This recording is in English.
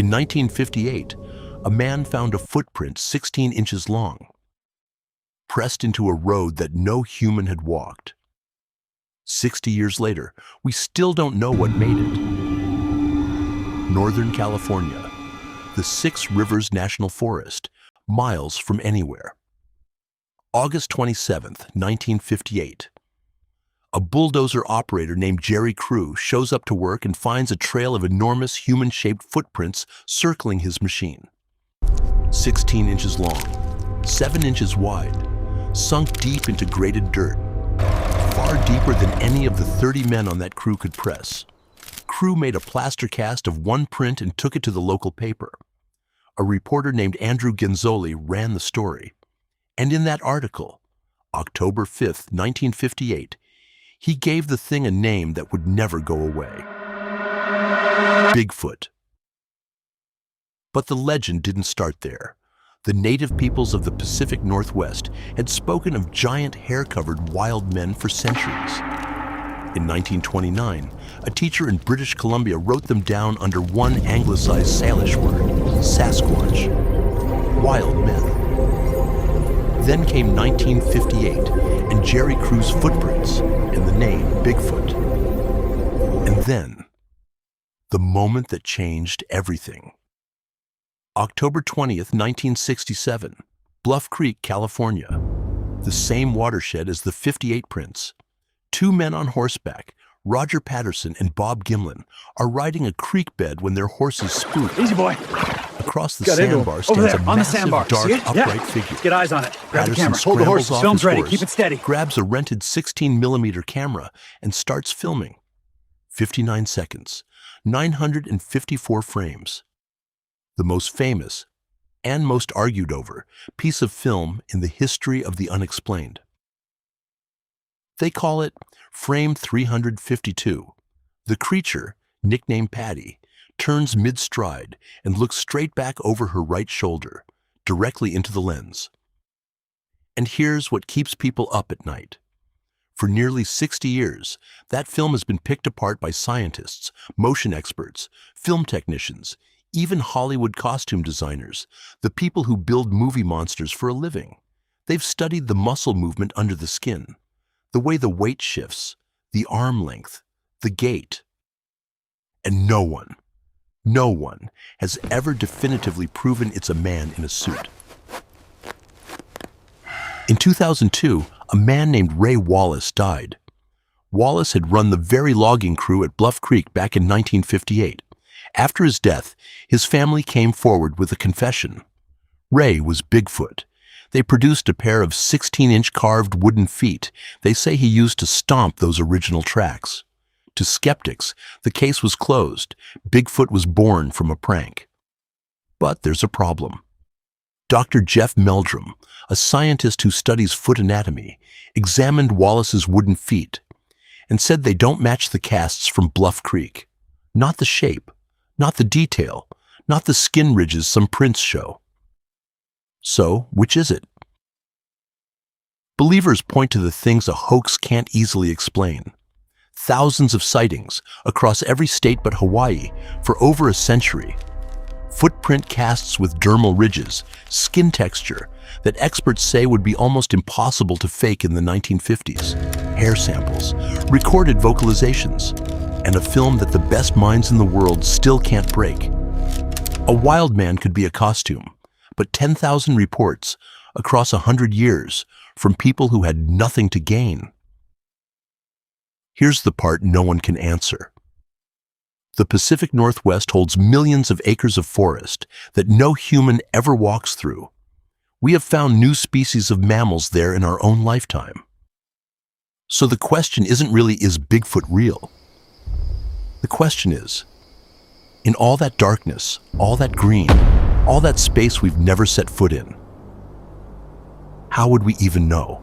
In 1958, a man found a footprint 16 inches long, pressed into a road that no human had walked. 60 years later, we still don't know what made it. Northern California, the Six Rivers National Forest, miles from anywhere. August 27, 1958. A bulldozer operator named Jerry Crew shows up to work and finds a trail of enormous human-shaped footprints circling his machine. 16 inches long, 7 inches wide, sunk deep into graded dirt, far deeper than any of the 30 men on that crew could press. Crew made a plaster cast of one print and took it to the local paper. A reporter named Andrew Genzoli ran the story. And in that article, October 5th, 1958, he gave the thing a name that would never go away. Bigfoot. But the legend didn't start there. The native peoples of the Pacific Northwest had spoken of giant hair-covered wild men for centuries. In 1929, a teacher in British Columbia wrote them down under one anglicized Salish word, Sasquatch. Wild men. Then came 1958 and Jerry Crew's footprints and the name Bigfoot. And then, the moment that changed everything. October 20th, 1967, Bluff Creek, California. The same watershed as the 58 prints. Two men on horseback, Roger Patterson and Bob Gimlin, are riding a creek bed when their horses spook. Easy, boy. Across the sandbar stands a massive, dark, upright figure. Let's get eyes on it. Grab the Patterson camera. Hold the horse. scrambles off Film's his ready. horse, Keep it steady. grabs a rented 16mm camera and starts filming. 59 seconds, 954 frames. The most famous, and most argued over, piece of film in the history of the unexplained. They call it Frame 352. The creature, nicknamed Patty, turns mid-stride and looks straight back over her right shoulder, directly into the lens. And here's what keeps people up at night. For nearly 60 years, that film has been picked apart by scientists, motion experts, film technicians, even Hollywood costume designers, the people who build movie monsters for a living. They've studied the muscle movement under the skin, the way the weight shifts, the arm length, the gait. And no one has ever definitively proven it's a man in a suit. In 2002, a man named Ray Wallace died. Wallace had run the very logging crew at Bluff Creek back in 1958. After his death, his family came forward with a confession. Ray was Bigfoot. They produced a pair of 16-inch carved wooden feet they say he used to stomp those original tracks. To skeptics, the case was closed. Bigfoot was born from a prank. But there's a problem. Dr. Jeff Meldrum, a scientist who studies foot anatomy, examined Wallace's wooden feet and said they don't match the casts from Bluff Creek. Not the shape, not the detail, not the skin ridges some prints show. So, which is it? Believers point to the things a hoax can't easily explain. Thousands of sightings across every state but Hawaii for over a century. Footprint casts with dermal ridges, skin texture that experts say would be almost impossible to fake in the 1950s. Hair samples, recorded vocalizations, and a film that the best minds in the world still can't break. A wild man could be a costume, but 10,000 reports across 100 years from people who had nothing to gain. Here's the part no one can answer. The Pacific Northwest holds millions of acres of forest that no human ever walks through. We have found new species of mammals there in our own lifetime. So the question isn't really, is Bigfoot real? The question is, in all that darkness, all that green, all that space we've never set foot in, how would we even know?